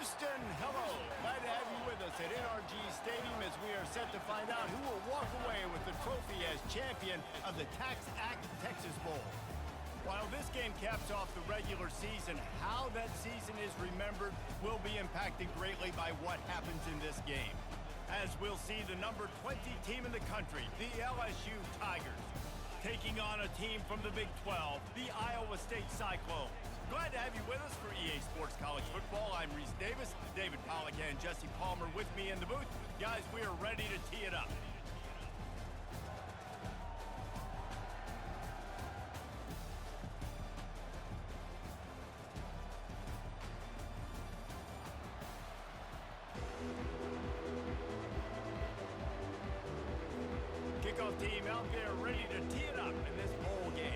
Houston, hello. Glad to have you with us at NRG Stadium as we are set to find out who will walk away with the trophy as champion of the Tax Act Texas Bowl. While this game caps off the regular season, how that season is remembered will be impacted greatly by what happens in this game. As we'll see the number 20 team in the country, the LSU Tigers, taking on a team from the Big 12, the Iowa State Cyclones. Glad to have you with us for EA Sports College Football. I'm Reese Davis, David Pollack and Jesse Palmer with me in the booth. Guys, we are ready to tee it up. Kickoff team out there ready to tee it up in this bowl game.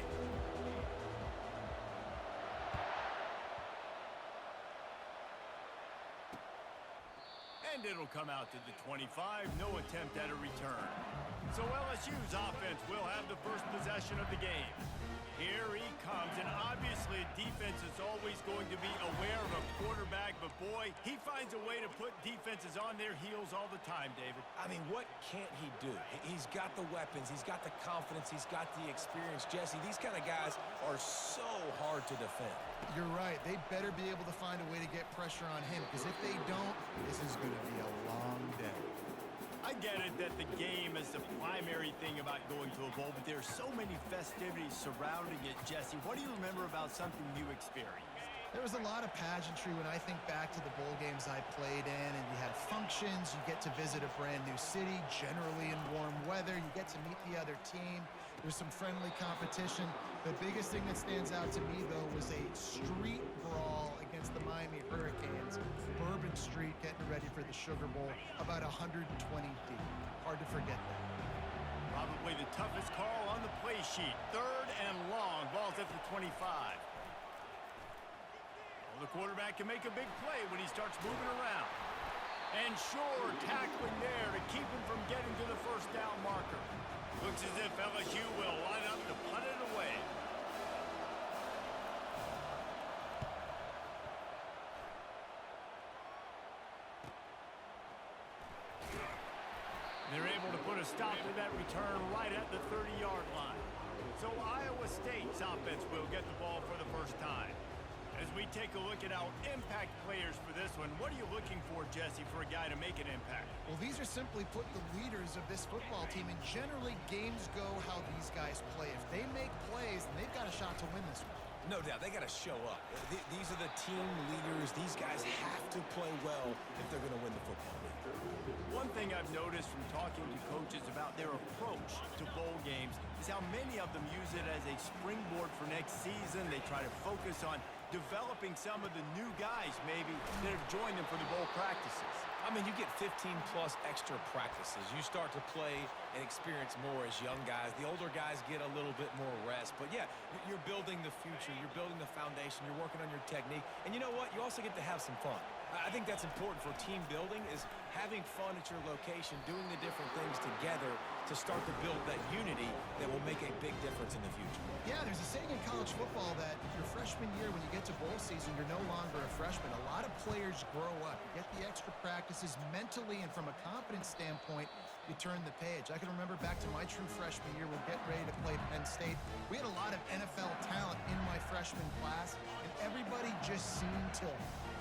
And it'll come out to the 25, no attempt at a return. So LSU's offense will have the first possession of the game. Here he comes, and obviously defense is always going to be aware of a quarterback, but boy, he finds a way to put defenses on their heels all the time, David. I mean, what can't he do? He's got the weapons, he's got the confidence, he's got the experience. Jesse, these kind of guys are so hard to defend. You're right. They better be able to find a way to get pressure on him, because if they don't, this is going to be a long day. I get it that the game is the primary thing about going to a bowl, but there's so many festivities surrounding it, Jesse. What do you remember about something you experienced? There was a lot of pageantry when I think back to the bowl games I played in, and you had functions, you get to visit a brand new city, generally in warm weather, you get to meet the other team, there's some friendly competition. The biggest thing that stands out to me, though, was a street brawl against the Miami Hurricanes. Bourbon Street getting ready for the Sugar Bowl, about 120 deep. Hard to forget that. Probably the toughest call on the play sheet. 3rd and long, ball's at the 25. Well, the quarterback can make a big play when he starts moving around. And sure, tackling there to keep him from getting to the first down marker. Looks as if LSU will line up to punt it away. They're able to put a stop to that return right at the 30-yard line. So Iowa State's offense will get the ball for the first time. As we take a look at our impact players for this one, what are you looking for, Jesse, for a guy to make an impact? Well, these are simply put the leaders of this football team, and generally games go how these guys play. If they make plays, then they've got a shot to win this one. No doubt, they got to show up. These are the team leaders. These guys have to play well if they're going to win the football game. One thing I've noticed from talking to coaches about their approach to bowl games is how many of them use it as a springboard for next season. They try to focus on developing some of the new guys, maybe, that have joined them for the bowl practices. I mean, you get 15-plus extra practices. You start to play and experience more as young guys. The older guys get a little bit more rest. But, yeah, you're building the future. You're building the foundation. You're working on your technique. And you know what? You also get to have some fun. I think that's important for team building, is having fun at your location, doing the different things together to start to build that unity that will make a big difference in the future. Yeah, there's a saying in college football that your freshman year, when you get to bowl season, you're no longer a freshman. A lot of players grow up. You get the extra practices mentally, and from a confidence standpoint, you turn the page. I can remember back to my true freshman year, we're getting ready to play Penn State. We had a lot of NFL talent in my freshman class, and everybody just seemed to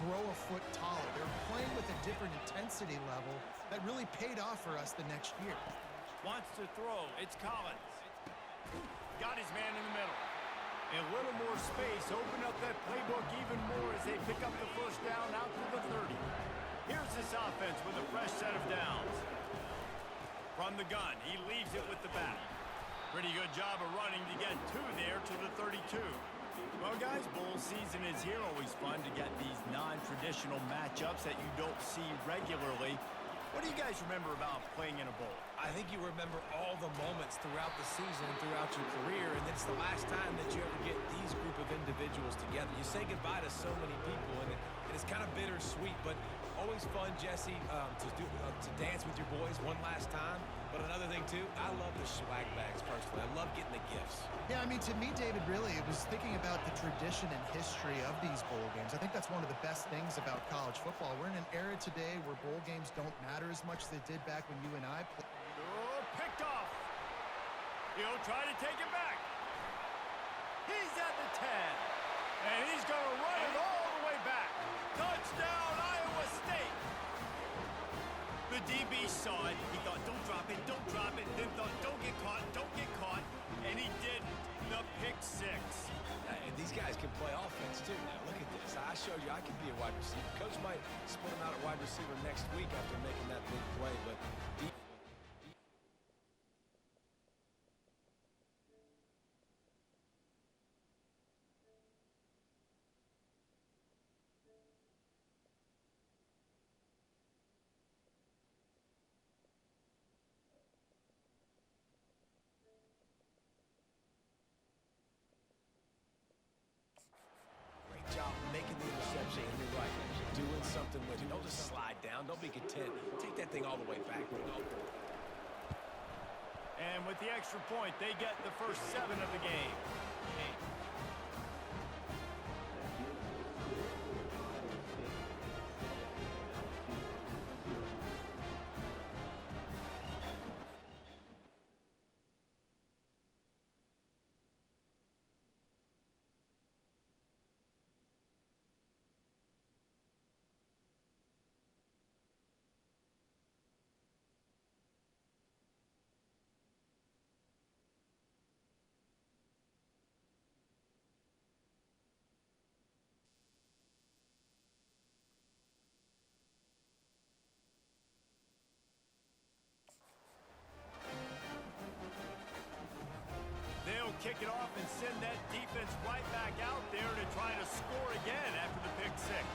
grow a foot taller. They were playing with a different intensity level that really paid off for us the next year. Wants to throw. It's Collins. Got his man in the middle. A little more space. Open up that playbook even more as they pick up the first down out to the 30. Here's this offense with a fresh set of downs. From the gun, he leaves it with the back. Pretty good job of running to get 2 there to the 32. Well, guys, bowl season is here. Always fun to get these non-traditional matchups that you don't see regularly. What do you guys remember about playing in a bowl? I think you remember all the moments throughout the season and throughout your career, and it's the last time that you ever get these group of individuals together. You say goodbye to so many people, and it's kind of bittersweet, but always fun, Jesse, to dance with your boys one last time. But another thing, too. I love the swag bags, personally. I love getting the gifts. Yeah, I mean, to me, David, really, it was thinking about the tradition and history of these bowl games. I think that's one of the best things about college football. We're in an era today where bowl games don't matter as much as they did back when you and I played. Oh, picked off. He'll try to take it back. He's at the 10. And he's going to run it all the way back. Touchdown, Iowa State. The DB saw it. He thought, don't drop it, don't drop it. Then thought, don't get caught, don't get caught. And he didn't. The pick six. And these guys can play offense, too. Now, look at this. I showed you I can be a wide receiver. Coach might split him out at wide receiver next week after making that big play, but job making the interception, and you're right, doing something with it. Don't just slide down. Don't be content. Take that thing all the way back. And with the extra point, they get the first 7 of the game. Kick it off and send that defense right back out there to try to score again after the pick six.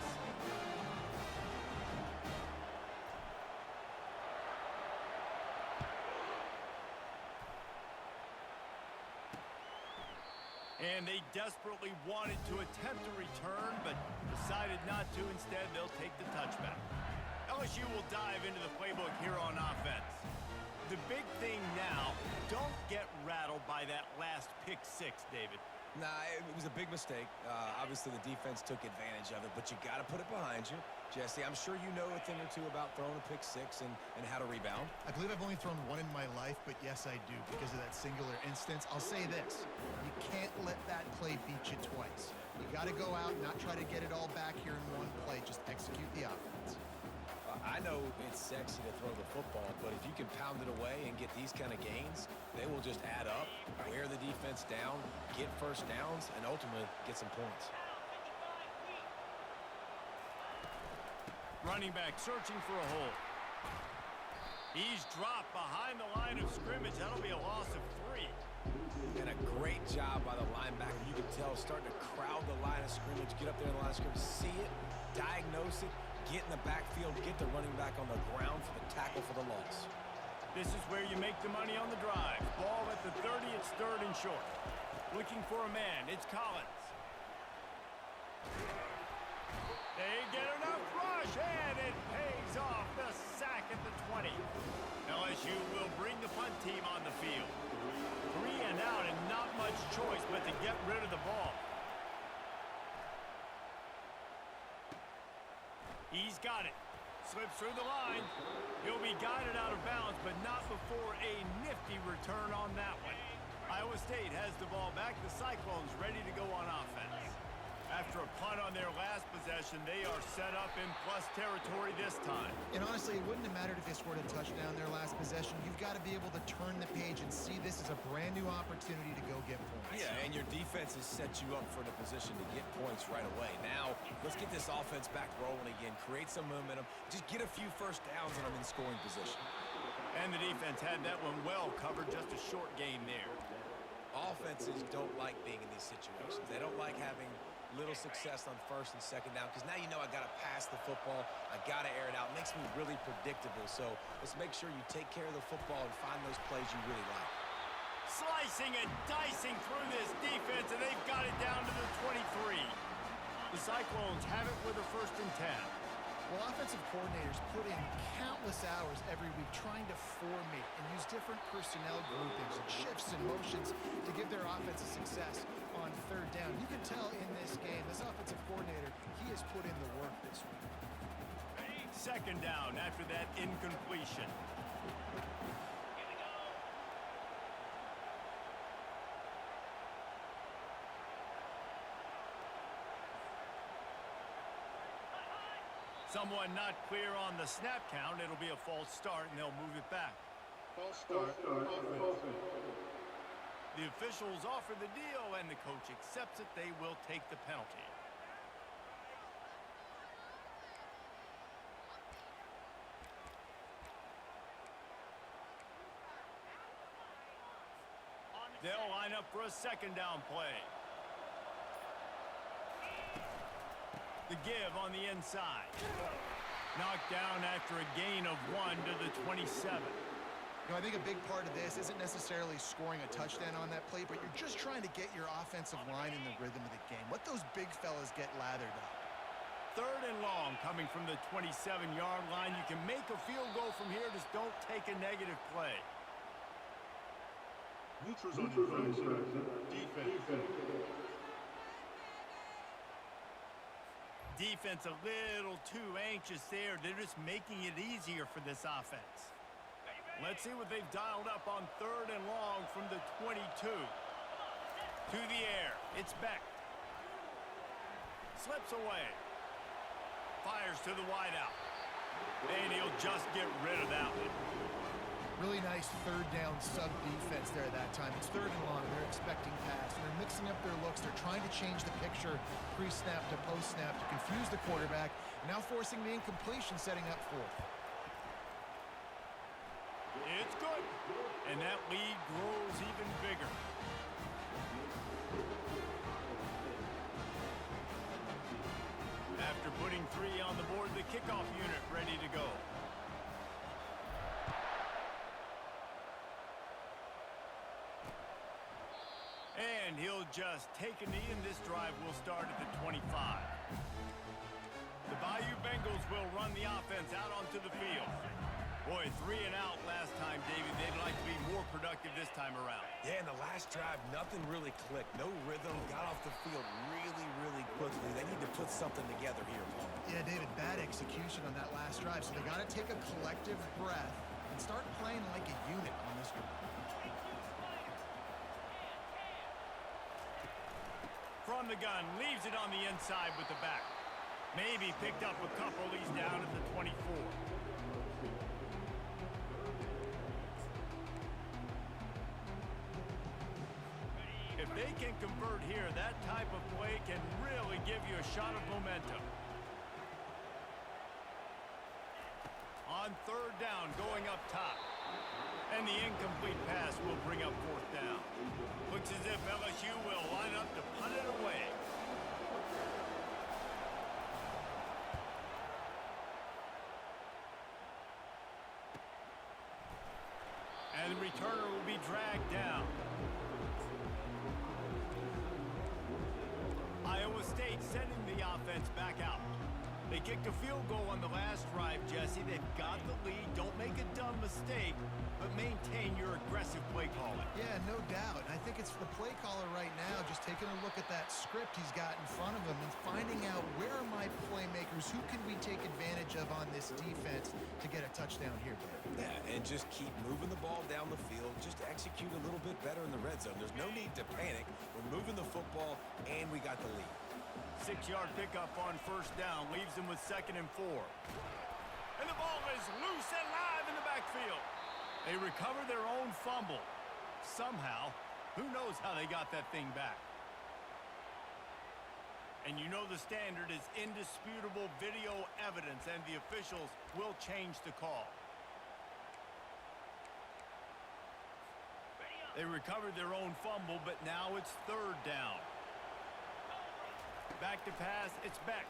And they desperately wanted to attempt a return, but decided not to. Instead, they'll take the touchback. LSU will dive into the playbook here on offense. The big thing now, don't get rattled by that last pick six, David. Nah, it was a big mistake. Obviously, the defense took advantage of it, but you got to put it behind you. Jesse, I'm sure you know a thing or two about throwing a pick six and how to rebound. I believe I've only thrown one in my life, but yes, I do, because of that singular instance. I'll say this. You can't let that play beat you twice. You got to go out and not try to get it all back here in one play. Just execute the offense. I know it's sexy to throw the football, but if you can pound it away and get these kind of gains, they will just add up, wear the defense down, get first downs, and ultimately get some points. Running back searching for a hole. He's dropped behind the line of scrimmage. That'll be a loss of 3. And a great job by the linebacker. You can tell starting to crowd the line of scrimmage, get up there in the line of scrimmage, see it, diagnose it, get in the backfield, get the running back on the ground for the tackle for the loss. This is where you make the money on the drive. Ball at the 30, it's 3rd and short. Looking for a man, it's Collins. They get enough rush, and it pays off. The sack at the 20. LSU will bring the punt team on the field. 3 and out, and not much choice but to get rid of the ball. He's got it. Slips through the line. He'll be guided out of bounds, but not before a nifty return on that one. Iowa State has the ball back. The Cyclones ready to go on offense. After a punt on their last possession, they are set up in plus territory this time. And honestly, it wouldn't have mattered if they scored a touchdown their last possession. You've got to be able to turn the page and see this as a brand new opportunity to go get points. Yeah, and your defense has set you up for the position to get points right away. Now, let's get this offense back rolling again. Create some momentum. Just get a few first downs and I'm in scoring position. And the defense had that one well covered. Just a short gain there. Offenses don't like being in these situations. They don't like having little success on 1st and 2nd down because now you know I got to pass the football. I got to air it out. It makes me really predictable. So let's make sure you take care of the football and find those plays you really like. Slicing and dicing through this defense, and they've got it down to the 23. The Cyclones have it with a 1st and 10. Well, offensive coordinators put in countless hours every week trying to formate and use different personnel groupings and shifts and motions to give their offense a success on third down. You can tell in this game, this offensive coordinator, he has put in the work this week. Second down after that incompletion. Someone not clear on the snap count. It'll be a false start, and they'll move it back. False start. The officials offer the deal, and the coach accepts it. They will take the penalty. They'll line up for a second down play. The give on the inside. Knocked down after a gain of 1 to the 27. You know, I think a big part of this isn't necessarily scoring a touchdown on that play, but you're just trying to get your offensive line in the rhythm of the game. Let those big fellas get lathered up. Third and long coming from the 27-yard line. You can make a field goal from here. Just don't take a negative play. Neutrals on defense. Defense a little too anxious there. They're just making it easier for this offense. Let's see what they've dialed up on third and long from the 22. To the air. It's Beck. Slips away. Fires to the wideout. And he'll just get rid of that one. Really nice third down sub defense there at that time. It's third and long. They're expecting pass, and they're mixing up their looks. They're trying to change the picture pre-snap to post-snap to confuse the quarterback, and now forcing the incompletion, setting up fourth. It's good, and that lead grows even bigger. After putting 3 on the board, the kickoff unit ready to go. And he'll just take a knee, and this drive will start at the 25. The Bayou Bengals will run the offense out onto the field. Boy, 3 and out last time, David. They'd like to be more productive this time around. Yeah, in the last drive, nothing really clicked. No rhythm. Got off the field really, really quickly. They need to put something together here, Paul. Yeah, David, bad execution on that last drive, so they got to take a collective breath and start playing like a unit on this one. From the gun, leaves it on the inside with the back. Maybe picked up a couple. He's down at the 24. If they can convert here, that type of play can really give you a shot of momentum. On third down, going up top. And the incomplete pass will bring up fourth down. Looks as if LSU will line up to punt it away. And the returner will be dragged down. Iowa State sending the offense back out. They kicked a field goal on the last drive, Jesse. They've got the lead. Don't make a dumb mistake, but maintain your aggressive play calling. Yeah, no doubt. I think it's the play caller right now just taking a look at that script he's got in front of him and finding out where are my playmakers, who can we take advantage of on this defense to get a touchdown here, Dave. Yeah, and just keep moving the ball down the field. Just execute a little bit better in the red zone. There's no need to panic. We're moving the football, and we got the lead. 6-yard pickup on first down leaves them with 2nd and 4. And the ball is loose and live in the backfield. They recover their own fumble. Somehow, who knows how they got that thing back. And you know the standard is indisputable video evidence, and the officials will change the call. They recovered their own fumble, but now it's third down. Back to pass, it's Beck.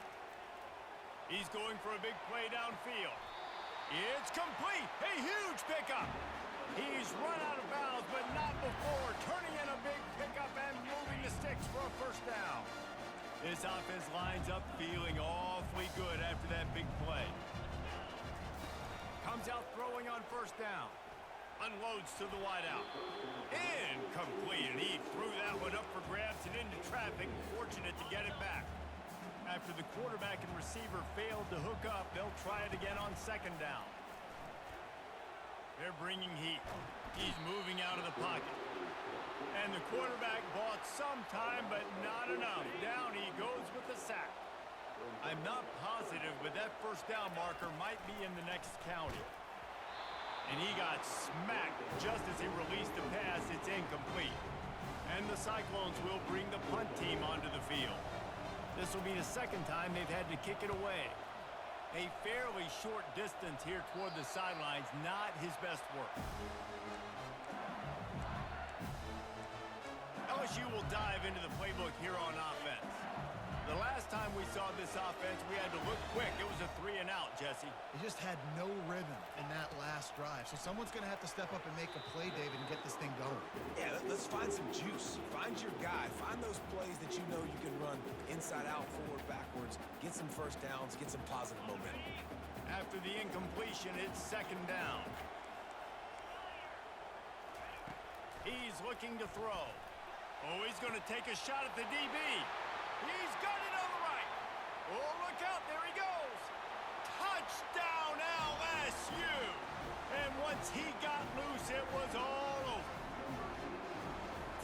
He's going for a big play downfield. It's complete. A huge pickup. He's run out of bounds, but not before turning in a big pickup and moving the sticks for a first down. This offense lines up feeling awfully good after that big play. Comes out throwing on first down. Unloads to the wideout. Incomplete, and he threw that one up for grabs and into traffic. Fortunate to get it back. After the quarterback and receiver failed to hook up, they'll try it again on second down. They're bringing heat. He's moving out of the pocket. And the quarterback bought some time, but not enough. Down he goes with the sack. I'm not positive, but that first down marker might be in the next county. And he got smacked just as he released the pass. It's incomplete. And the Cyclones will bring the punt team onto the field. This will be the second time they've had to kick it away. A fairly short distance here toward the sidelines, not his best work. LSU will dive into the playbook here on offense. The last time we saw this offense, we had to look quick. It was a 3-and-out, Jesse. They just had no rhythm in that last drive. So someone's going to have to step up and make a play, David, and get this thing going. Yeah, let's find some juice. Find your guy. Find those plays that you know you can run inside out, forward, backwards. Get some first downs. Get some positive momentum. After the incompletion, it's second down. He's looking to throw. Oh, he's going to take a shot at the DB. He's got it on the right. Oh, look out. There he goes. Touchdown, LSU. And once he got loose, it was all over.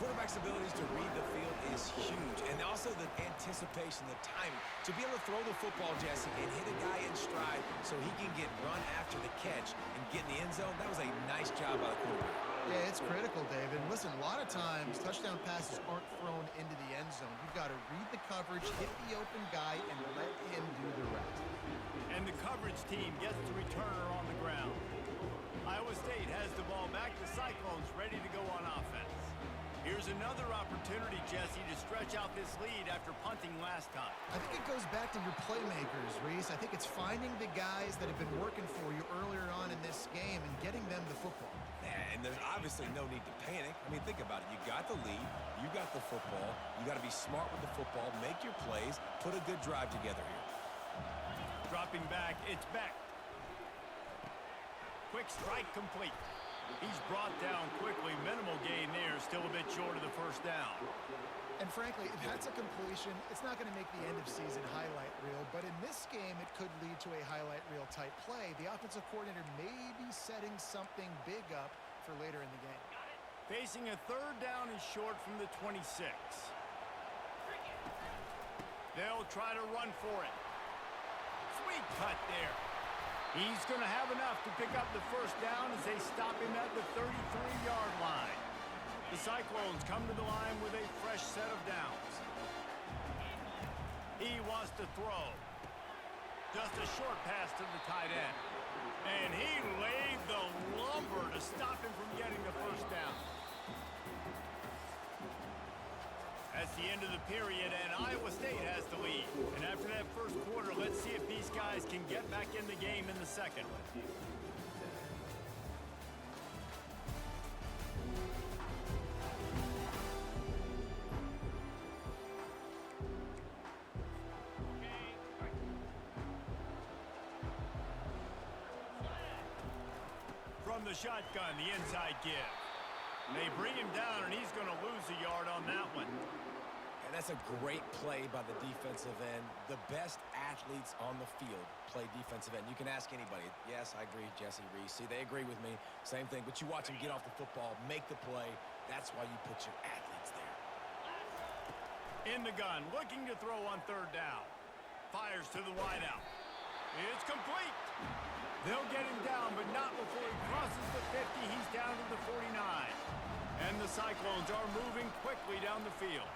Quarterback's abilities to read the field is huge. And also the anticipation, the timing. To be able to throw the football, Jesse, and hit a guy in stride so he can get run after the catch and get in the end zone, that was a nice job by the quarterback. Yeah, it's critical, David. Listen, a lot of times touchdown passes aren't thrown into the end zone. You've got to read the coverage, hit the open guy, and let him do the rest. And the coverage team gets the returner on the ground. Iowa State has the ball back. The Cyclones ready to go on offense. Here's another opportunity, Jesse, to stretch out this lead after punting last time. I think it goes back to your playmakers, Reese. I think it's finding the guys that have been working for you earlier on in this game and getting them the football. And there's obviously no need to panic. I mean, think about it. You got the lead. You got the football. You got to be smart with the football. Make your plays. Put a good drive together here. Dropping back, it's Beck. Quick strike complete. He's brought down quickly. Minimal gain there. Still a bit short of the first down. And frankly, if that's a completion, it's not going to make the end-of-season highlight reel. But in this game, it could lead to a highlight reel type play. The offensive coordinator may be setting something big up for later in the game. Facing a third down and short from the 26. They'll try to run for it. Sweet cut there. He's going to have enough to pick up the first down as they stop him at the 33-yard line. The Cyclones come to the line with a fresh set of downs. He wants to throw. Just a short pass to the tight end. And he laid the lumber to stop him from getting the first down. That's the end of the period, and Iowa State has the lead. And after that first quarter, let's see if these guys can get back in the game in the second. From the shotgun, the inside give. They bring him down, and he's going to lose a yard on that one. And that's a great play by the defensive end. The best athletes on the field play defensive end. You can ask anybody. Yes, I agree, Jesse Reese. See, they agree with me. Same thing. But you watch them get off the football, make the play. That's why you put your athletes there. In the gun, looking to throw on third down. Fires to the wideout. It's complete. They'll get him down, but not before he crosses the 50. He's down to the 49. And the Cyclones are moving quickly down the field.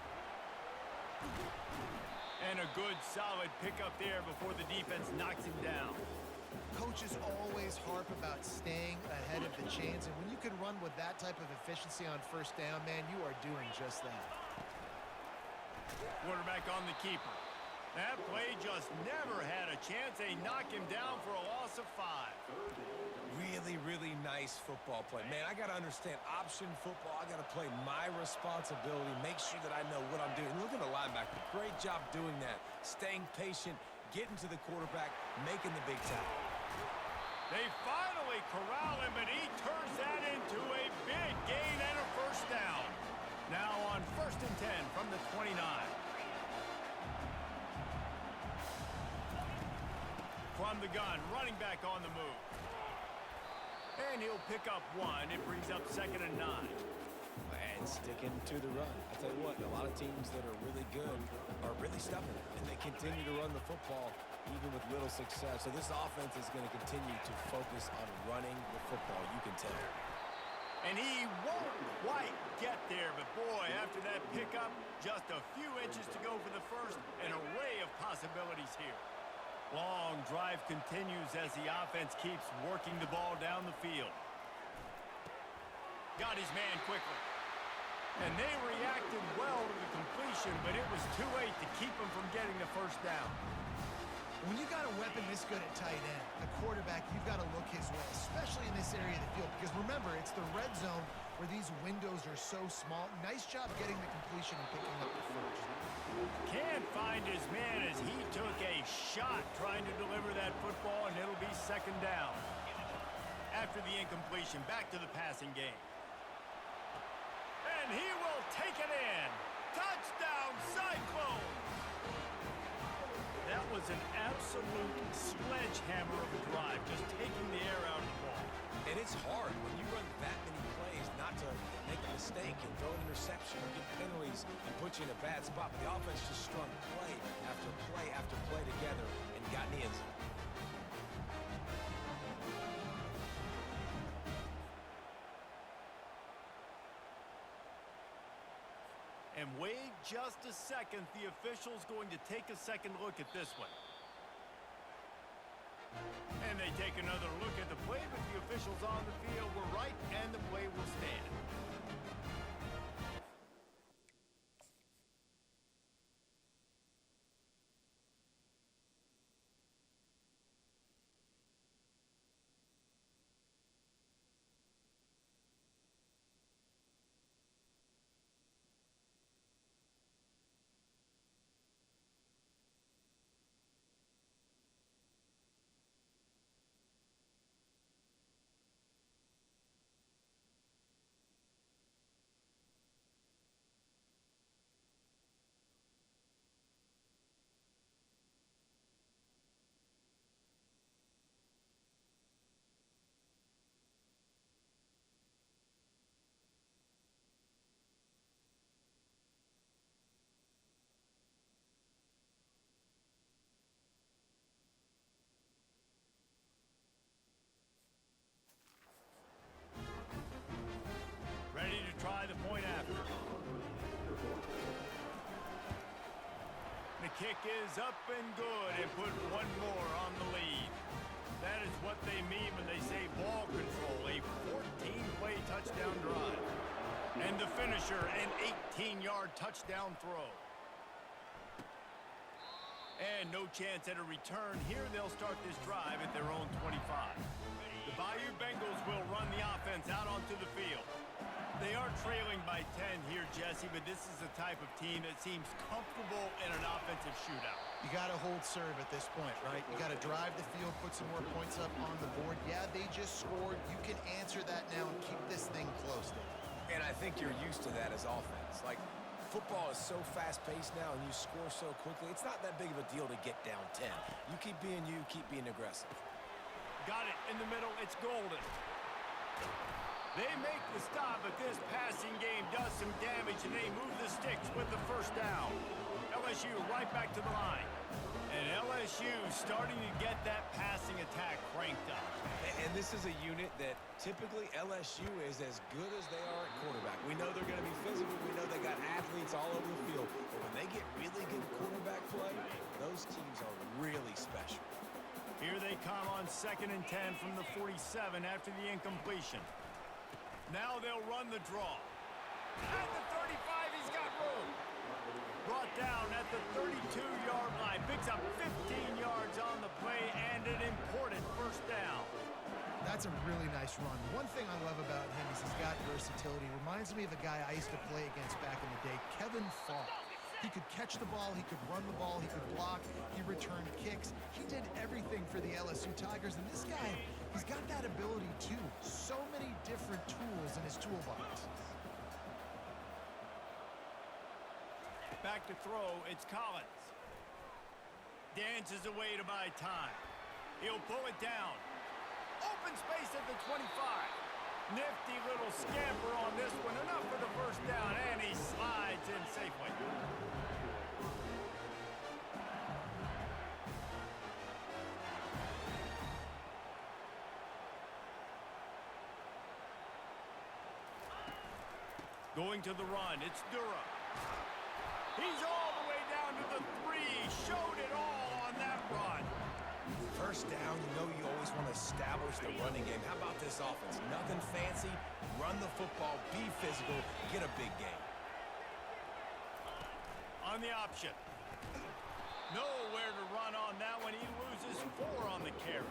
And a good, solid pickup there before the defense knocks him down. Coaches always harp about staying ahead of the chains, and when you can run with that type of efficiency on first down, man, you are doing just that. Quarterback on the keeper. That play just never had a chance. They knock him down for a loss of 5. really nice football play. Man, I got to understand option football. I got to play my responsibility, make sure that I know what I'm doing. Look at the linebacker. Great job doing that. Staying patient, getting to the quarterback, making the big tackle. They finally corral him, but he turns that into a big gain and a first down. Now on 1st and 10 from the 29. From the gun, running back on the move. And he'll pick up 1. It brings up 2nd and 9. And sticking to the run. I tell you what, a lot of teams that are really good are really stubborn, and they continue to run the football even with little success. So this offense is going to continue to focus on running the football, you can tell. And he won't quite get there, but boy, after that pickup, just a few inches to go for the first. An array of possibilities here. Long drive continues as the offense keeps working the ball down the field. Got his man quickly. And they reacted well to the completion, but it was too late to keep him from getting the first down. When you got a weapon this good at tight end, the quarterback, you've got to look his way, especially in this area of the field. Because remember, it's the red zone where these windows are so small. Nice job getting the completion and picking up the first. Can't find his man as he took a shot trying to deliver that football, and it'll be 2nd down. After the incompletion, back to the passing game. And he will take it in. Touchdown, Cyclone! That was an absolute sledgehammer of a drive, just taking the air out of the ball. And it's hard when you run that many plays not to make a mistake and throw an interception or get penalties and put you in a bad spot. But the offense just strung play after play after play together and got in the end zone. And wait just a second. The official's going to take a second look at this one. And they take another look at the play, but the officials on the field were right, and the play will stand. Try the point after. The kick is up and good and put 1 more on the lead. That is what they mean when they say ball control, a 14-play touchdown drive. And the finisher, an 18-yard touchdown throw. And no chance at a return. Here they'll start this drive at their own 25. The Bayou Bengals will run the offense out onto the field. They are trailing by 10 here, Jesse, but this is the type of team that seems comfortable in an offensive shootout. You got to hold serve at this point, right? You got to drive the field, put some more points up on the board. Yeah, they just scored. You can answer that now and keep this thing close. And I think you're used to that as offense. Like, football is so fast-paced now and you score so quickly, it's not that big of a deal to get down 10. You keep being aggressive. Got it in the middle. It's golden. They make the stop, but this passing game does some damage, and they move the sticks with the first down. LSU right back to the line. And LSU starting to get that passing attack cranked up. And this is a unit that typically LSU is as good as they are at quarterback. We know they're going to be physical. We know they got athletes all over the field. But when they get really good quarterback play, those teams are really special. Here they come on 2nd and 10 from the 47 after the incompletion. Now they'll run the draw. At the 35, he's got room. Brought down at the 32-yard line. Picks up 15 yards on the play and an important first down. That's a really nice run. One thing I love about him is he's got versatility. Reminds me of a guy I used to play against back in the day, Kevin Falk. He could catch the ball, he could run the ball, he could block, he returned kicks. He did everything for the LSU Tigers, and this guy, he's got that ability too. So many different tools in his toolbox. Back to throw, it's Collins. Dances away to buy time. He'll pull it down. Open space at the 25. Nifty little scamper on this one. Enough for the first down, and he slides in safely. Going to the run, it's Durham. He's all the way down to the 3. Showed it all on that run. First down, you know you always want to establish the running game. How about this offense? Nothing fancy. Run the football, be physical, get a big game. On the option. Nowhere to run on that one. He loses 4 on the carry.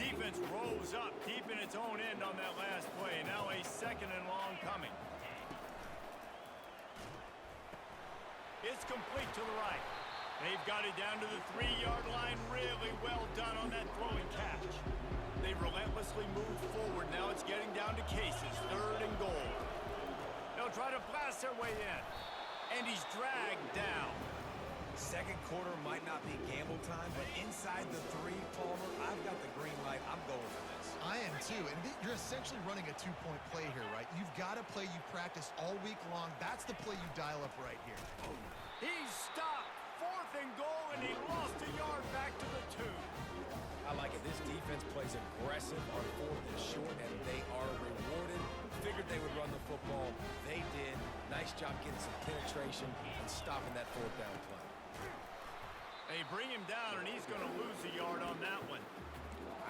Defense rolls up deep in its own end on that last play. Now a 2nd and long coming. It's complete to the right. They've got it down to the 3-yard line. Really well done on that throwing catch. They relentlessly move forward. Now it's getting down to cases. 3rd and goal. They'll try to blast their way in. And he's dragged down. Second quarter might not be gamble time, but inside the 3, Palmer, I've got the green light. I'm going for this. I am too, and you're essentially running a 2-point play here, right? You've got a play you practice all week long. That's the play you dial up right here. He's stopped. 4th and goal, and he lost a yard back to the 2. I like it. This defense plays aggressive on 4th and short, and they are rewarded. Figured they would run the football. They did. Nice job getting some penetration and stopping that 4th down play. They bring him down, and he's going to lose a yard on that one.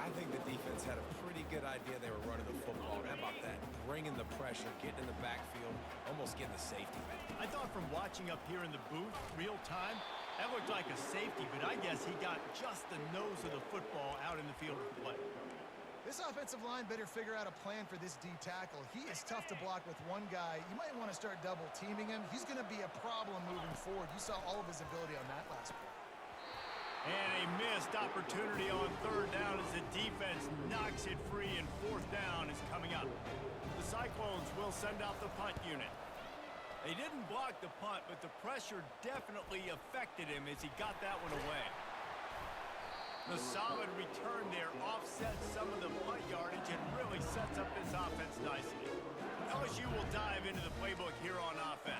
I think the defense had a pretty good idea they were running the football. How about that? Bringing the pressure, getting in the backfield, almost getting the safety. I thought from watching up here in the booth, real time, that looked like a safety, but I guess he got just the nose of the football out in the field of play. This offensive line better figure out a plan for this D tackle. He is tough to block with one guy. You might want to start double teaming him. He's going to be a problem moving forward. You saw all of his ability on that last play. And a missed opportunity on 3rd down as the defense knocks it free, and 4th down is coming up. The Cyclones will send out the punt unit. They didn't block the punt, but the pressure definitely affected him as he got that one away. The solid return there offsets some of the punt yardage and really sets up this offense nicely. LSU will dive into the playbook here on offense.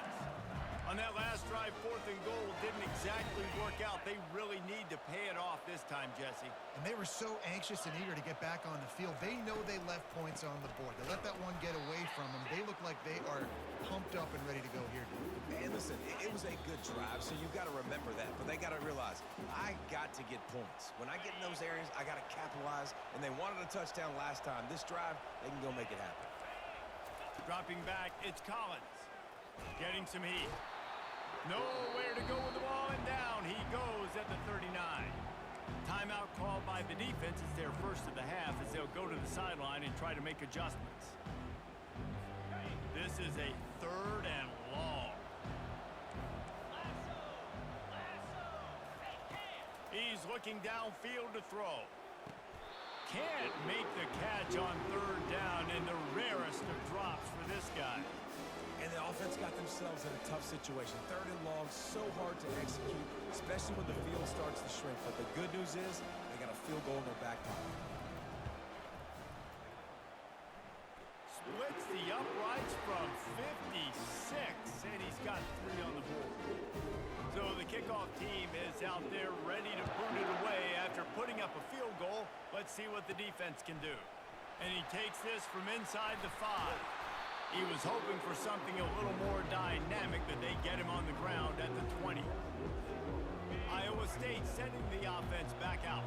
On that last drive, 4th and goal didn't exactly work out. They really need to pay it off this time, Jesse. And they were so anxious and eager to get back on the field. They know they left points on the board. They let that one get away from them. They look like they are pumped up and ready to go here. Man, listen, it was a good drive, so you've got to remember that. But they got to realize, I got to get points. When I get in those areas, I got to capitalize. And they wanted a touchdown last time. This drive, they can go make it happen. Dropping back, it's Collins. Getting some heat. Nowhere to go with the ball, and down he goes at the 39. Timeout called by the defense. It's their first of the half as they'll go to the sideline and try to make adjustments. This is a 3rd and long. He's looking downfield to throw. Can't make the catch on 3rd down, and the rarest of drops for this guy. And the offense got themselves in a tough situation. 3rd and long, so hard to execute, especially when the field starts to shrink. But the good news is they got a field goal in their back pocket. Splits the uprights from 56, and he's got 3 on the board. So the kickoff team is out there ready to boot it away after putting up a field goal. Let's see what the defense can do. And he takes this from inside the 5. He was hoping for something a little more dynamic, but they get him on the ground at the 20. Iowa State sending the offense back out.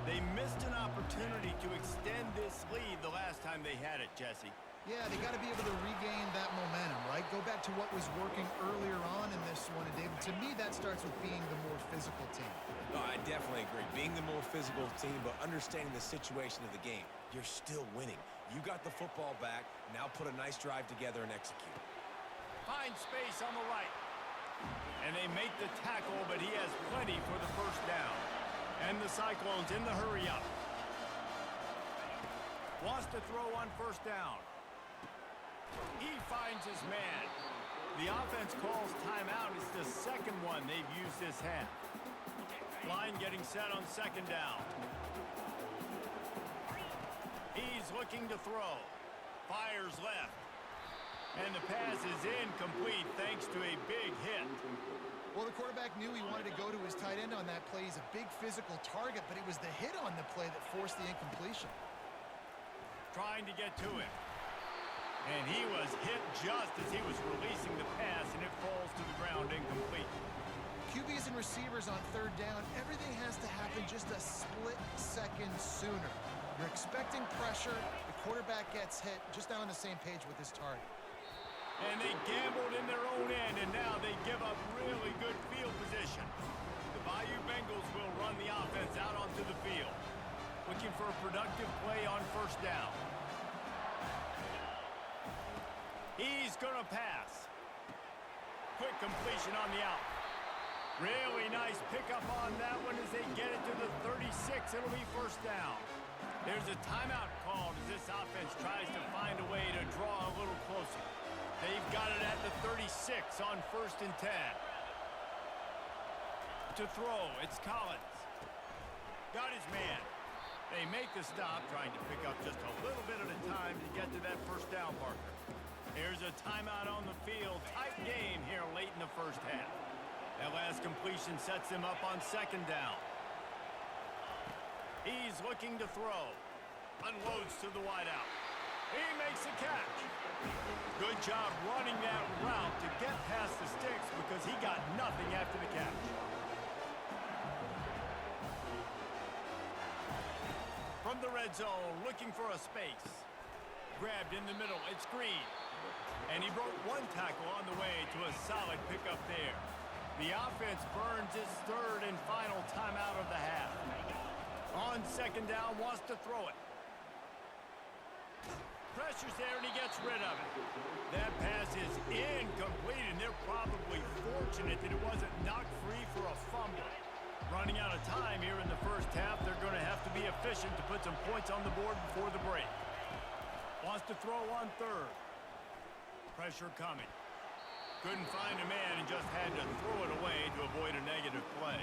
They missed an opportunity to extend this lead the last time they had it, Jesse. Yeah, they got to be able to regain that momentum, right? Go back to what was working earlier on in this one and be able To me, that starts with being the more physical team. No, I definitely agree. Being the more physical team, but understanding the situation of the game. You're still winning. You got the football back. Now put a nice drive together and execute. Finds space on the right. And they make the tackle, but he has plenty for the first down. And the Cyclones in the hurry up. Wants to throw on first down. He finds his man. The offense calls timeout. It's the second one they've used this half. Line getting set on second down. He's looking to throw. Fires left. And the pass is incomplete thanks to a big hit. Well, the quarterback knew he wanted to go to his tight end on that play. He's a big physical target, but it was the hit on the play that forced the incompletion. Trying to get to him. And he was hit just as he was releasing the pass, and it falls to the ground incomplete. QBs and receivers on third down, everything has to happen just a split second sooner. You're expecting pressure, the quarterback gets hit, just not on the same page with his target. And they gambled in their own end, and now they give up really good field position. The Bayou Bengals will run the offense out onto the field, looking for a productive play on first down. He's going to pass. Quick completion on the out. Really nice pickup on that one as they get it to the 36. It'll be first down. There's a timeout called as this offense tries to find a way to draw a little closer. They've got it at the 36 on first and 10. To throw, it's Collins. Got his man. They make the stop, trying to pick up just a little bit at a time to get to that first down marker. Here's a timeout on the field. Tight game here late in the first half. That last completion sets him up on second down. He's looking to throw. Unloads to the wideout. He makes a catch. Good job running that route to get past the sticks because he got nothing after the catch. From the red zone, looking for a space. Grabbed in the middle. It's Green. And he broke one tackle on the way to a solid pickup there. The offense burns its third and final timeout of the half. On second down, wants to throw it. Pressure's there, and he gets rid of it. That pass is incomplete, and they're probably fortunate that it wasn't knocked free for a fumble. Running out of time here in the first half, they're going to have to be efficient to put some points on the board before the break. Wants to throw on third. Pressure coming. Couldn't find a man and just had to throw it away to avoid a negative play.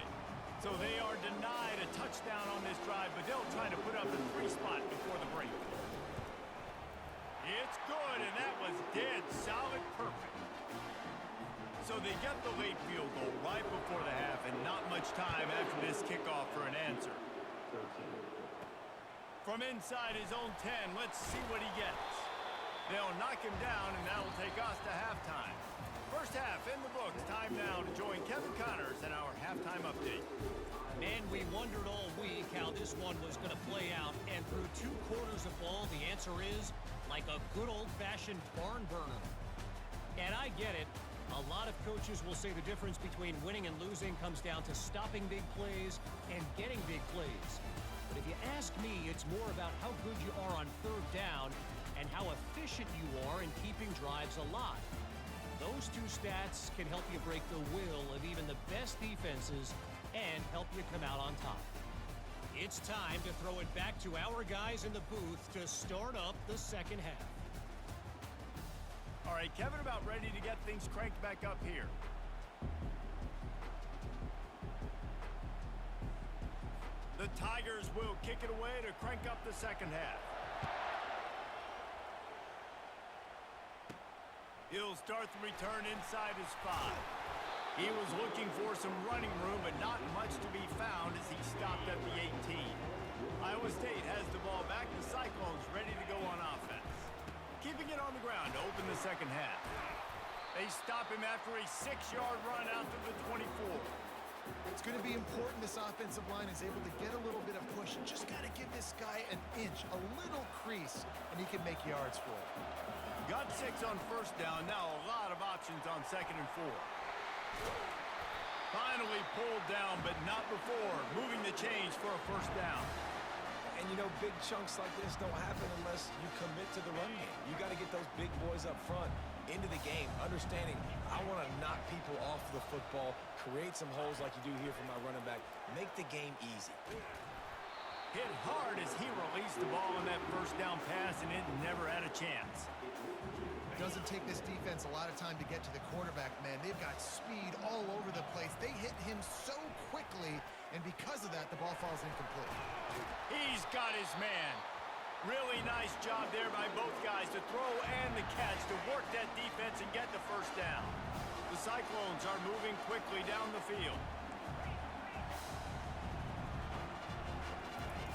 So they are denied a touchdown on this drive, but they'll try to put up a 3 spot before the break. It's good, and that was dead solid perfect. So they get the late field goal right before the half, and not much time after this kickoff for an answer. From inside his own 10, let's see what he gets. They'll knock him down, and that'll take us to halftime. First half in the books. Time now to join Kevin Connors in our halftime update. Man, we wondered all week how this one was going to play out, and through 2 quarters of ball, the answer is like a good old-fashioned barn burner. And I get it. A lot of coaches will say the difference between winning and losing comes down to stopping big plays and getting big plays. But if you ask me, it's more about how good you are on third down and how efficient you are in keeping drives alive. Those 2 stats can help you break the will of even the best defenses and help you come out on top. It's time to throw it back to our guys in the booth to start up the second half. All right, Kevin, about ready to get things cranked back up here. The Tigers will kick it away to crank up the second half. He'll start the return inside his 5. He was looking for some running room, but not much to be found as he stopped at the 18. Iowa State has the ball back. The Cyclones ready to go on offense. Keeping it on the ground to open the second half. They stop him after a 6-yard run out to the 24. It's going to be important this offensive line is able to get a little bit of push. Just got to give this guy an inch, a little crease, and he can make yards for it. Got 6 on first down. Now a lot of options on second and 4. Finally pulled down, but not before. Moving the chains for a first down. And, you know, big chunks like this don't happen unless you commit to the run game. You got to get those big boys up front into the game, understanding I want to knock people off the football, create some holes like you do here for my running back, make the game easy. Hit hard as he released the ball on that first down pass, and it never had a chance. It doesn't take this defense a lot of time to get to the quarterback, man. They've got speed all over the place. They hit him so quickly, and because of that, the ball falls incomplete. He's got his man. Really nice job there by both guys to throw and the catch to work that defense and get the first down. The Cyclones are moving quickly down the field.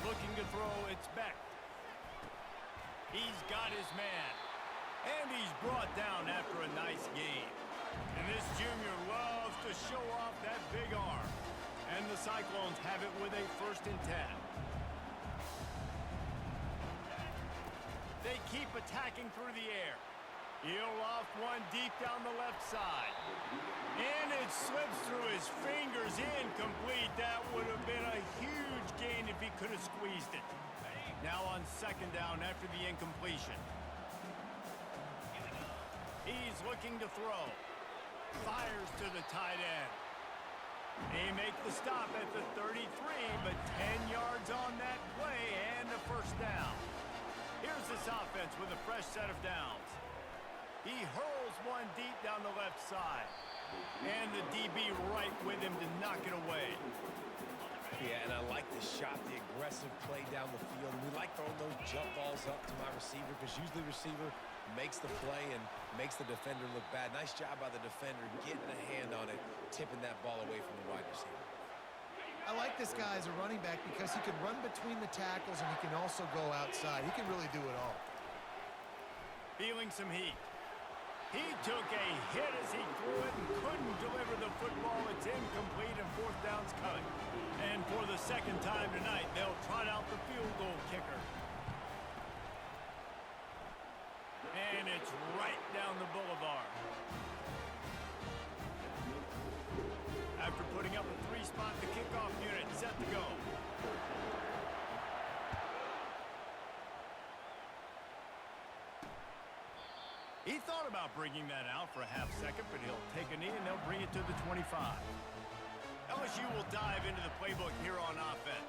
Looking to throw, it's Beck. He's got his man. And he's brought down after a nice game. And this junior loves to show off that big arm. And the Cyclones have it with a 1st and 10. They keep attacking through the air. He'll off one deep down the left side. And it slips through his fingers, incomplete. That would have been a huge gain if he could have squeezed it. Now on 2nd down after the incompletion. He's looking to throw. Fires to the tight end. They make the stop at the 33, but 10 yards on that play and a first down. Here's this offense with a fresh set of downs. He hurls one deep down the left side. And the DB right with him to knock it away. Yeah, and I like the shot, the aggressive play down the field. We like throwing those jump balls up to my receiver because usually the receiver makes the play and makes the defender look bad. Nice job by the defender getting a hand on it, tipping that ball away from the wide receiver. I like this guy as a running back because he can run between the tackles and he can also go outside. He can really do it all. Feeling some heat. He took a hit as he threw it and couldn't deliver the football. It's incomplete and 4th down's coming. And for the 2nd time tonight, they'll trot out the field goal kicker. And it's right down the boulevard. After putting up a 3-spot, the kickoff unit set to go. He thought about bringing that out for a half second, but he'll take a knee and they'll bring it to the 25. LSU will dive into the playbook here on offense.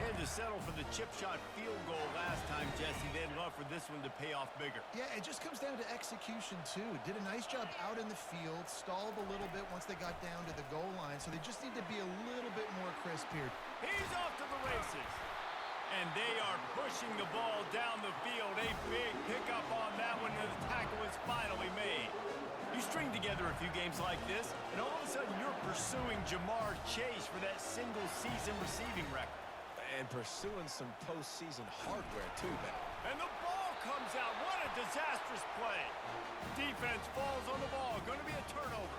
Had to settle for the chip shot field goal last time, Jesse. They'd love for this one to pay off bigger. Yeah, it just comes down to execution, too. Did a nice job out in the field, stalled a little bit once they got down to the goal line, so they just need to be a little bit more crisp here. He's off to the races. And they are pushing the ball down the field. A big pickup on that one, and the tackle is finally made. You string together a few games like this, and all of a sudden you're pursuing Jamar Chase for that single-season receiving record. And pursuing some postseason hardware, too, Ben. And the ball comes out. What a disastrous play. Defense falls on the ball. Going to be a turnover.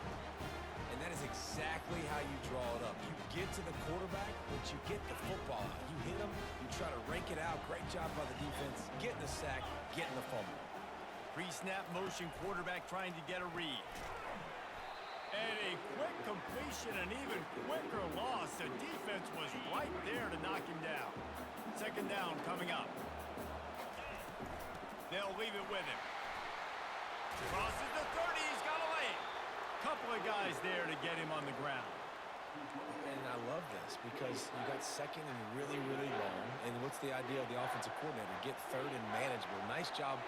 And that is exactly how you draw it up. You get to the quarterback, but you get the football out. You hit him, you try to rake it out. Great job by the defense, getting the sack, getting the fumble. Pre-snap motion, quarterback trying to get a read. And a quick completion, an even quicker loss. The defense was right there to knock him down. 2nd down coming up. They'll leave it with him. Crosses the 30, he's got a lane. Couple of guys there to get him on the ground. And I love this because you got 2nd and really, really long. And what's the idea of the offensive coordinator? Get 3rd and manageable. Nice job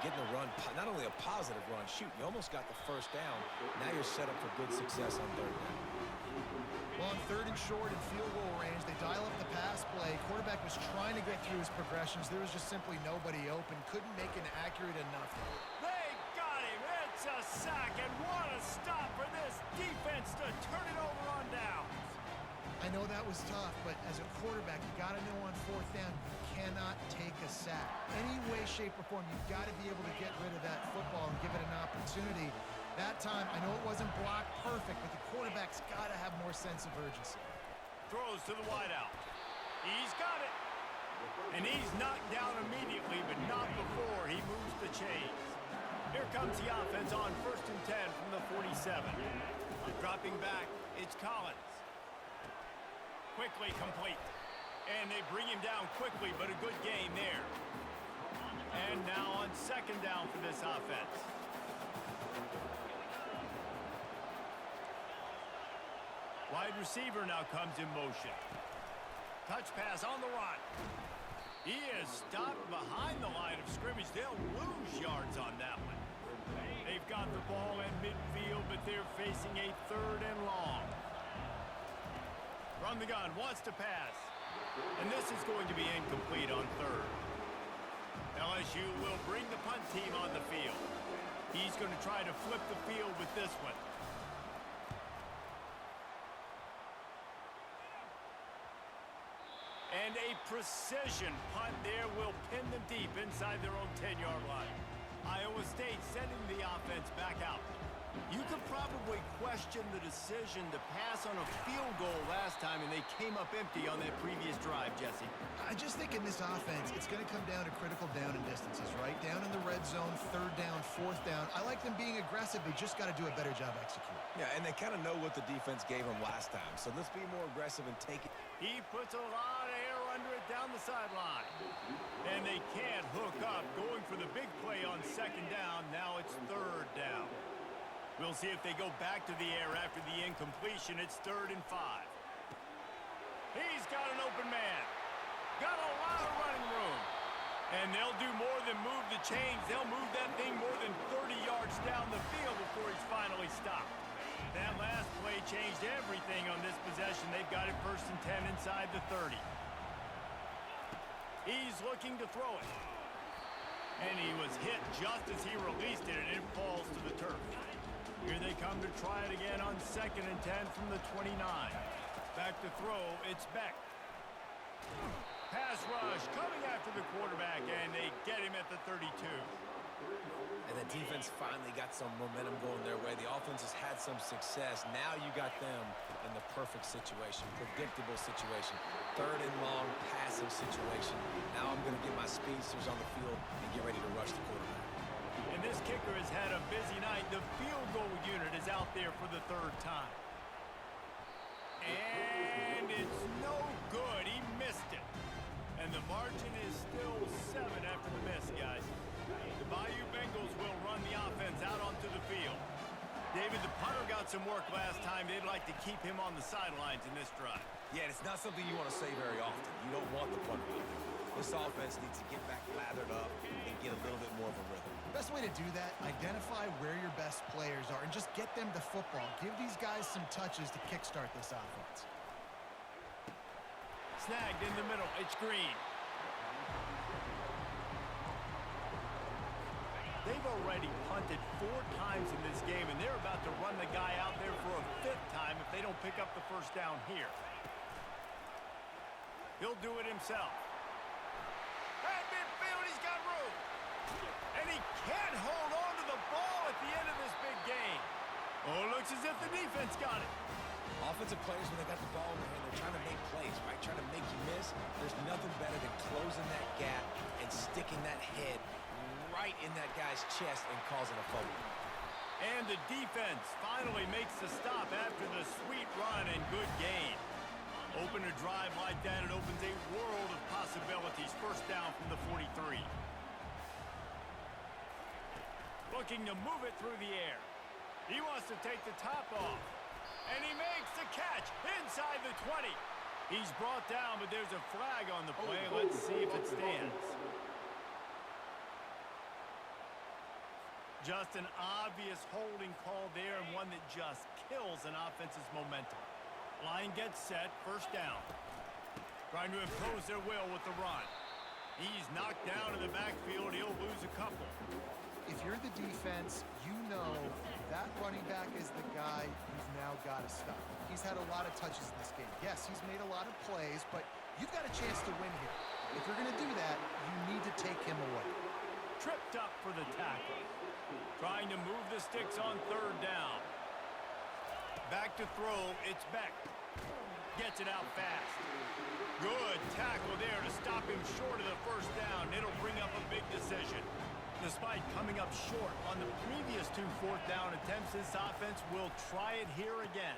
getting the run, not only a positive run, shoot, you almost got the 1st down. Now you're set up for good success on 3rd down. Well, on 3rd and short and field goal range, they dial up the pass play. Quarterback was trying to get through his progressions. There was just simply nobody open. Couldn't make an accurate enough. They got him. It's a sack, and what a stop for this defense to turn it over on downs. I know that was tough, but as a quarterback, you got to know on 4th down, you cannot take a sack. Any way, shape, or form, you've got to be able to get rid of that football and give it an opportunity. That time, I know it wasn't blocked perfect, but the quarterback's got to have more sense of urgency. Throws to the wideout. He's got it. And he's knocked down immediately, but not before he moves the chains. Here comes the offense on 1st and 10 from the 47. Dropping back, It's Collins. Quickly complete. And they bring him down quickly, but a good gain there. And now on second down for this offense. Wide receiver now comes in motion. Touch pass on the run. He is stopped behind the line of scrimmage. They'll lose yards on that one. They've got the ball in midfield, but they're facing a 3rd and long. From the gun, wants to pass. And this is going to be incomplete on 3rd. LSU will bring the punt team on the field. He's going to try to flip the field with this one. And a precision punt there will pin them deep inside their own 10-yard line. Iowa State sending the offense back out. You could probably question the decision to pass on a field goal last time, and they came up empty on that previous drive, Jesse. I just think in this offense, it's going to come down to critical down and distances, right? Down in the red zone, 3rd down, 4th down. I like them being aggressive. They just got to do a better job executing. Yeah, and they kind of know what the defense gave them last time. So let's be more aggressive and take it. He puts a lot of air under it down the sideline. And they can't hook up. Going for the big play on second down. Now it's 3rd down. We'll see if they go back to the air after the incompletion. It's 3rd and 5. He's got an open man. Got a lot of running room. And they'll do more than move the chains. They'll move that thing more than 30 yards down the field before he's finally stopped. That last play changed everything on this possession. They've got it 1st and 10 inside the 30. He's looking to throw it. And he was hit just as he released it, and it falls to the turf. Here they come to try it again on 2nd and 10 from the 29. Back to throw, it's Beck. Pass rush coming after the quarterback, and they get him at the 32. And the defense finally got some momentum going their way. The offense has had some success. Now you got them in the perfect situation, predictable situation, 3rd and long passing situation. Now I'm going to get my speedsters on the field and get ready to rush the quarterback. And this kicker has had a busy night. The field goal unit is out there for the 3rd time. And it's no good. He missed it. And the margin is still 7 after the miss, guys. The Bayou Bengals will run the offense out onto the field. David, the punter got some work last time. They'd like to keep him on the sidelines in this drive. Yeah, it's not something you want to say very often. You don't want the punter. This offense needs to get back lathered up and get a little bit more of a rhythm. Best way to do that, identify where your best players are and just get them the football. Give these guys some touches to kickstart this offense. Snagged in the middle. It's Green. They've already punted 4 times in this game, and they're about to run the guy out there for a 5th time if they don't pick up the 1st down here. He'll do it himself. At midfield, he's got room. And he can't hold on to the ball at the end of this big game. Oh, it looks as if the defense got it. Offensive players, when they got the ball in their hand, they're trying to make plays, right? Trying to make you miss. There's nothing better than closing that gap and sticking that head right in that guy's chest and causing a fumble. And the defense finally makes the stop after the sweet run and good gain. Open a drive like that, it opens a world of possibilities. 1st down from the 43. Looking to move it through the air. He wants to take the top off. And he makes the catch inside the 20. He's brought down, but there's a flag on the play. Let's see if it stands. Just an obvious holding call there, and one that just kills an offense's momentum. Line gets set, 1st down. Trying to impose their will with the run. He's knocked down in the backfield. He'll lose a couple. If you're the defense, you know that running back is the guy you've now got to stop. He's had a lot of touches in this game. Yes, he's made a lot of plays, but you've got a chance to win here. If you're going to do that, you need to take him away. Tripped up for the tackle. Trying to move the sticks on 3rd down. Back to throw, it's Beck. Gets it out fast. Good tackle there to stop him short of the 1st down. It'll bring up a big decision. Despite coming up short on the previous 2 4th down attempts, this offense will try it here again.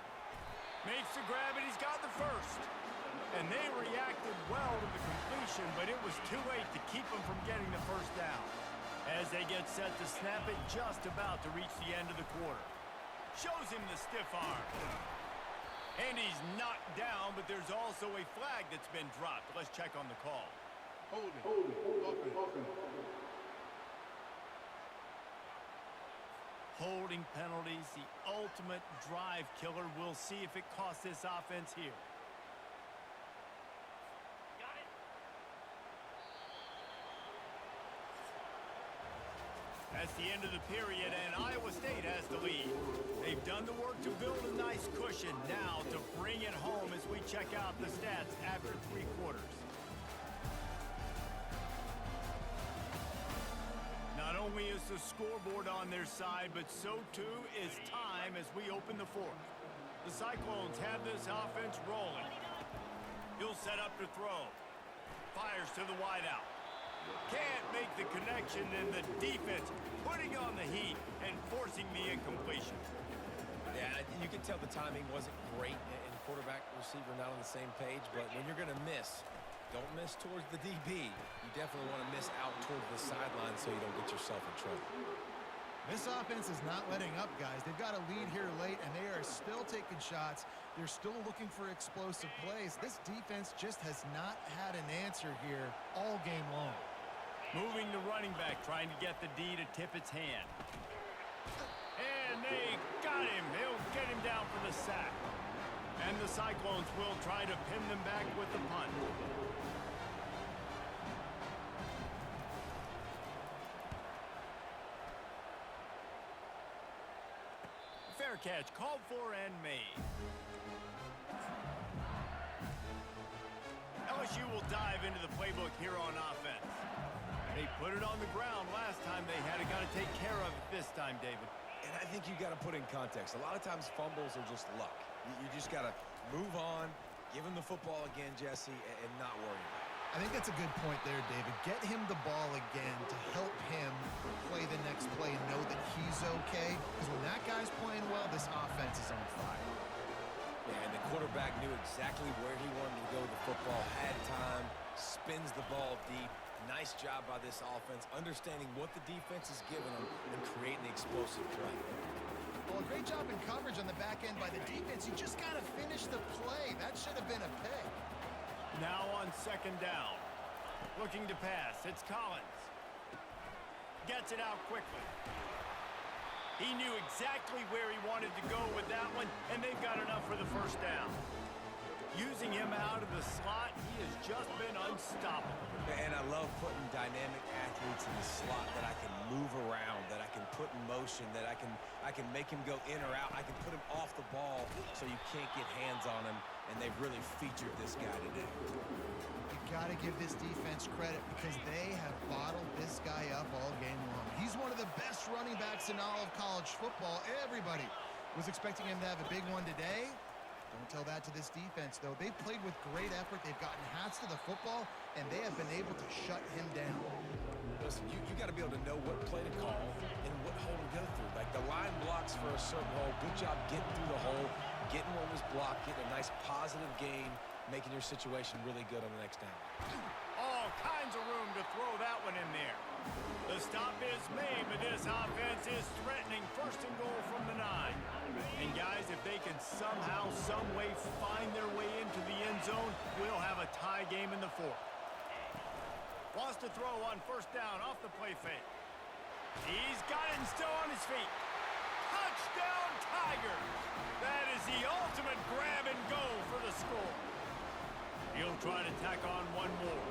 Makes the grab, and he's got the first. And they reacted well to the completion, but it was too late to keep them from getting the first down. As they get set to snap it, just about to reach the end of the quarter. Shows him the stiff arm. And he's knocked down, but there's also a flag that's been dropped. Let's check on the call. Holding penalties, the ultimate drive killer. We'll see if it costs this offense here. That's the end of the period, and Iowa State has the lead. They've done the work to build a nice cushion. Now to bring it home as we check out the stats after 3 quarters. Not only is the scoreboard on their side, but so too is time as we open the 4th. The Cyclones have this offense rolling. He'll set up to throw. Fires to the wideout. Can't make the connection, and the defense putting on the heat and forcing the incompletion. Yeah, you can tell the timing wasn't great, and quarterback, receiver not on the same page, but when you're going to miss, don't miss towards the DB. You definitely want to miss out towards the sideline so you don't get yourself in trouble. This offense is not letting up, guys. They've got a lead here late, and they are still taking shots. They're still looking for explosive plays. This defense just has not had an answer here all game long. Moving the running back, trying to get the D to tip its hand. And they got him. They'll get him down for the sack. And the Cyclones will try to pin them back with the punt. Fair catch, called for and made. LSU will dive into the playbook here on offense. They put it on the ground last time they had it. Got to take care of it this time, David. And I think you got to put in context. A lot of times fumbles are just luck. You just got to move on, give him the football again, Jesse, and not worry about it. I think that's a good point there, David. Get him the ball again to help him play the next play and know that he's okay. Because when that guy's playing well, this offense is on fire. Yeah, and the quarterback knew exactly where he wanted to go with the football, had time, spins the ball deep. Nice job by this offense, understanding what the defense is giving them and creating the explosive play. Well, a great job in coverage on the back end by the defense. You just got to finish the play. That should have been a pick. Now on 2nd down. Looking to pass. It's Collins. Gets it out quickly. He knew exactly where he wanted to go with that one, and they've got enough for the first down. Using him out of the slot, he has just been unstoppable. And I love putting dynamic athletes in the slot that I can move around, that I can put in motion, that I can make him go in or out. I can put him off the ball so you can't get hands on him, and they've really featured this guy today. You got to give this defense credit because they have bottled this guy up all game long. He's one of the best running backs in all of college football. Everybody was expecting him to have a big one today. Don't tell that to this defense, though. They've played with great effort. They've gotten hats to the football, and they have been able to shut him down. Listen, you got to be able to know what play to call and what hole to go through. Like the line blocks for a certain hole. Good job getting through the hole, getting what was blocked, getting a nice positive gain, making your situation really good on the next down. All kinds of room to throw that one in there. The stop is made, but this offense is threatening 1st and goal from the 9. And guys, if they can somehow, some way find their way into the end zone, we'll have a tie game in the 4th. Wants to throw on 1st down off the play fake. He's got it and still on his feet. Touchdown Tigers! That is the ultimate grab and go for the score. He'll try to tack on one more.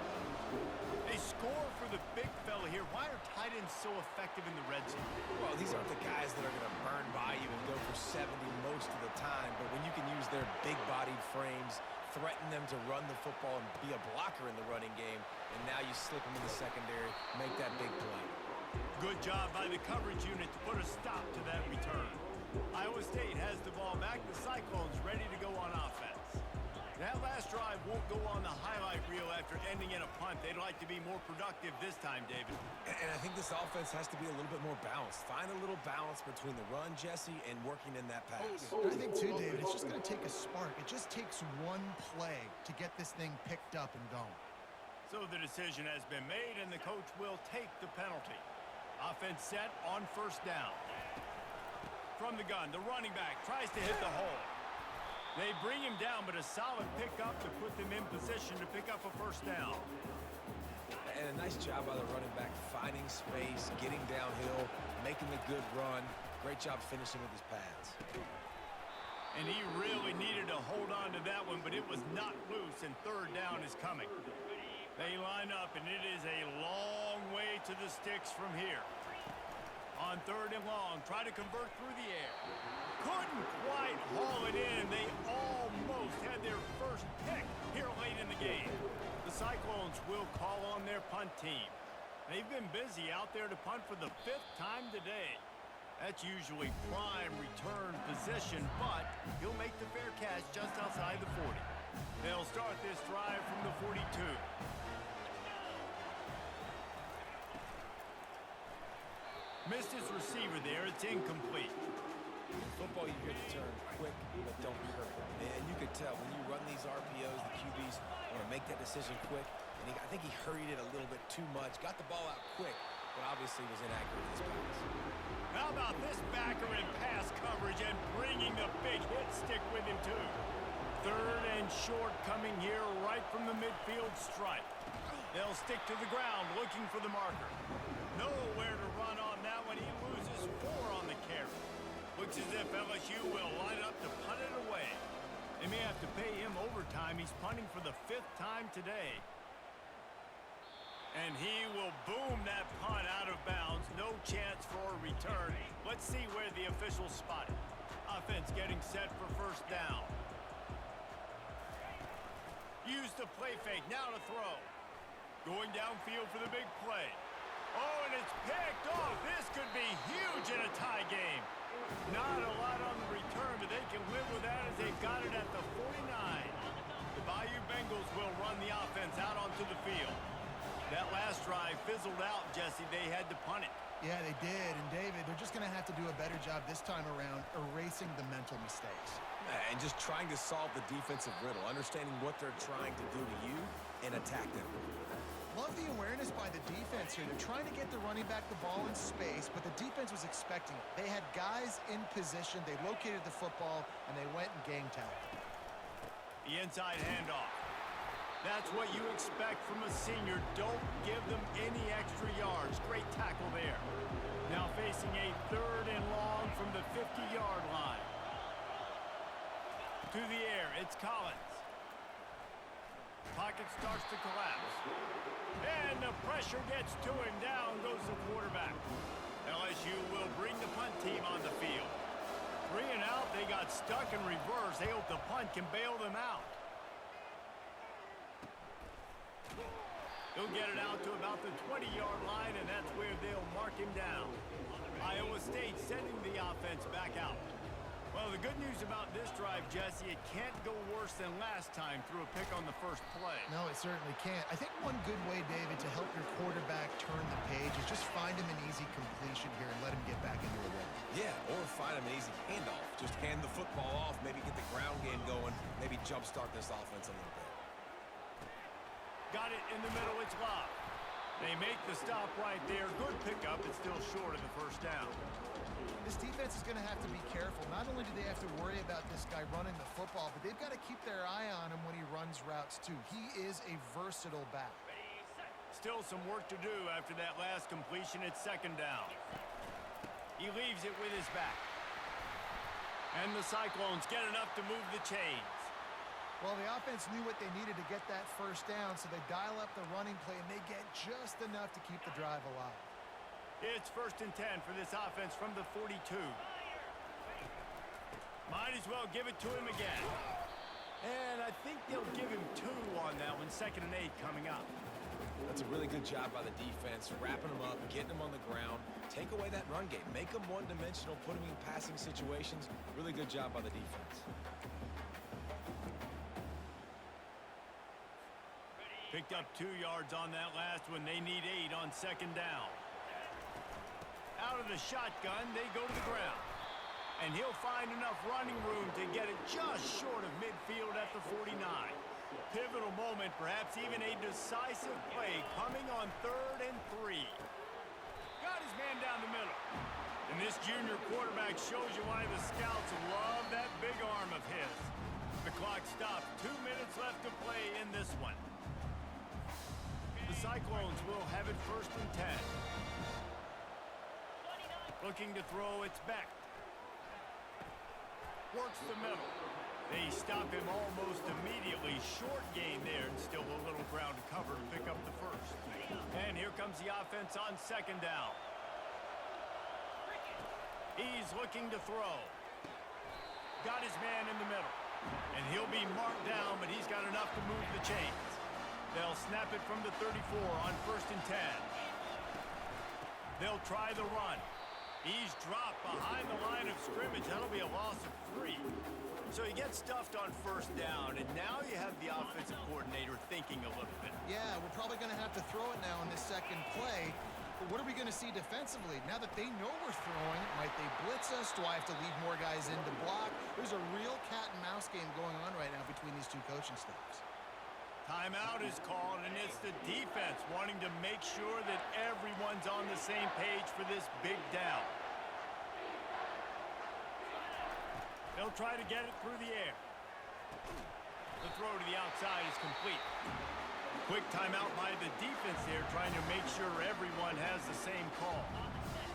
They score for the big fella here. Why are tight ends so effective in the red zone? Well, these aren't the guys that are going to burn by you and go for 70 most of the time, but when you can use their big-bodied frames, threaten them to run the football and be a blocker in the running game, and now you slip them in the secondary, make that big play. Good job by the coverage unit to put a stop to that return. Iowa State has the ball back. The Cyclones ready to go on offense. That last drive won't go on the highlight reel after ending in a punt. They'd like to be more productive this time, David. And I think this offense has to be a little bit more balanced. Find a little balance between the run, Jesse, and working in that pass. I think, too, David, it's just going to take a spark. It just takes one play to get this thing picked up and going. So the decision has been made, and the coach will take the penalty. Offense set on first down. From the gun, the running back tries to hit the hole. They bring him down, but a solid pickup to put them in position to pick up a first down. And a nice job by the running back, finding space, getting downhill, making a good run. Great job finishing with his pads. And he really needed to hold on to that one, but it was not loose, and third down is coming. They line up, and it is a long way to the sticks from here. On third and long, try to convert through the air. Couldn't quite haul it in. They almost had their first pick here late in the game. The Cyclones will call on their punt team. They've been busy out there to punt for the 5th time today. That's usually prime return position, but he'll make the fair catch just outside the 40. They'll start this drive from the 42. Missed his receiver there. It's incomplete. In football, you get the turn quick, but don't hurt. And you could tell when you run these RPOs, the QBs want to make that decision quick. And I think he hurried it a little bit too much. Got the ball out quick, but obviously was inaccurate in his pass. How about this backer in pass coverage and bringing the big hit stick with him, too? Third and short coming here right from the midfield stripe. They'll stick to the ground looking for the marker. Nowhere to run on that one. He loses 4 on the carry. Looks as if LSU will line up to punt it away. They may have to pay him overtime. He's punting for the 5th time today. And he will boom that punt out of bounds. No chance for a return. Let's see where the officials spot it. Offense getting set for first down. Use the play fake. Now to throw. Going downfield for the big play. Oh, and it's picked off. This could be huge in a tie game. Not a lot on the return, but they can live with that as they've got it at the 49. The Bayou Bengals will run the offense out onto the field. That last drive fizzled out, Jesse. They had to punt it. Yeah, they did. And, David, they're just going to have to do a better job this time around erasing the mental mistakes. And just trying to solve the defensive riddle, understanding what they're trying to do to you and attack them. Love the awareness by the defense here. They're trying to get the running back the ball in space, but the defense was expecting it. They had guys in position. They located the football, and they went and gang tacked. The inside handoff. That's what you expect from a senior. Don't give them any extra yards. Great tackle there. Now facing a third and long from the 50-yard line. To the air, it's Collins. Pocket starts to collapse. And the pressure gets to him. Down goes the quarterback. LSU will bring the punt team on the field. 3 and out. They got stuck in reverse. They hope the punt can bail them out. He'll get it out to about the 20-yard line, and that's where they'll mark him down. Iowa State sending the offense back out. Well, the good news about this drive, Jesse, it can't go worse than last time through a pick on the first play. No, it certainly can't. I think one good way, David, to help your quarterback turn the page is just find him an easy completion here and let him get back into a rhythm. Yeah, or find him an easy handoff. Just hand the football off, maybe get the ground game going, maybe jumpstart this offense a little bit. Got it in the middle, it's locked. They make the stop right there. Good pickup, it's still short of the first down. This defense is going to have to be careful. Not only do they have to worry about this guy running the football, but they've got to keep their eye on him when he runs routes too. He is a versatile back. Still some work to do after that last completion. It's second down. He leaves it with his back. And the Cyclones get enough to move the chains. Well, the offense knew what they needed to get that first down, so they dial up the running play, and they get just enough to keep the drive alive. It's 1st and 10 for this offense from the 42. Might as well give it to him again. And I think they'll give him 2 on that one. 2nd and 8 coming up. That's a really good job by the defense, wrapping them up, getting them on the ground. Take away that run game. Make them one-dimensional, put them in passing situations. Really good job by the defense. Picked up 2 yards on that last one. They need 8 on second down. Out of the shotgun, they go to the ground. And he'll find enough running room to get it just short of midfield at the 49. Pivotal moment, perhaps even a decisive play coming on 3rd and 3. Got his man down the middle. And this junior quarterback shows you why the scouts love that big arm of his. The clock stopped. 2 minutes left to play in this one. The Cyclones will have it 1st and 10. Looking to throw, it's Beck. Works the middle. They stop him almost immediately. Short gain there, and still a little ground to cover to pick up the 1st. And here comes the offense on 2nd down. He's looking to throw. Got his man in the middle. And he'll be marked down, but he's got enough to move the chains. They'll snap it from the 34 on 1st and 10. They'll try the run. He's dropped behind the line of scrimmage. That'll be a loss of 3. So he gets stuffed on 1st down, and now you have the offensive coordinator thinking a little bit. Yeah, we're probably going to have to throw it now in this second play. But what are we going to see defensively? Now that they know we're throwing, might they blitz us? Do I have to leave more guys in to block? There's a real cat and mouse game going on right now between these two coaching staffs. Timeout is called, and it's the defense wanting to make sure that everyone's on the same page for this big down. They'll try to get it through the air. The throw to the outside is complete. Quick timeout by the defense there, trying to make sure everyone has the same call.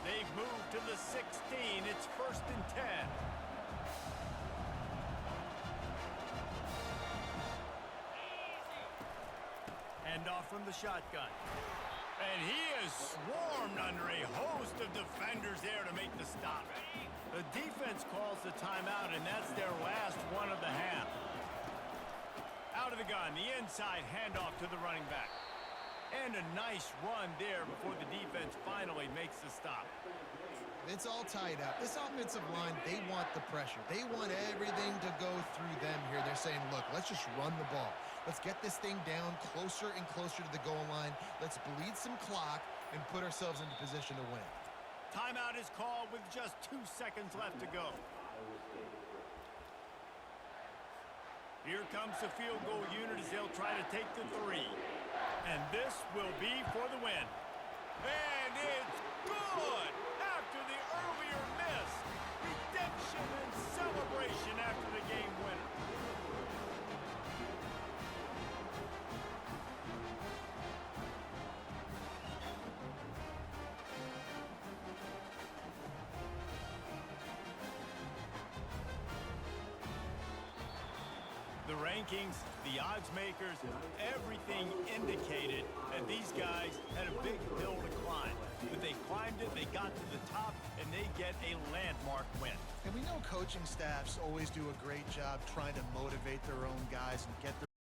They've moved to the 16. It's 1st and 10. Handoff from the shotgun. And he is swarmed under a host of defenders there to make the stop. The defense calls the timeout, and that's their last one of the half. Out of the gun, the inside handoff to the running back. And a nice run there before the defense finally makes the stop. It's all tied up. This offensive line, they want the pressure. They want everything to go through them here. They're saying, look, let's just run the ball. Let's get this thing down closer and closer to the goal line. Let's bleed some clock and put ourselves into position to win. Timeout is called with just 2 seconds left to go. Here comes the field goal unit as they'll try to take the 3. And this will be for the win. And it's good! After the earlier miss, redemption and celebration after the game winner. The rankings, the odds makers, everything indicated that these guys had a big hill to climb. But they climbed it, they got to the top, and they get a landmark win. And we know coaching staffs always do a great job trying to motivate their own guys and get their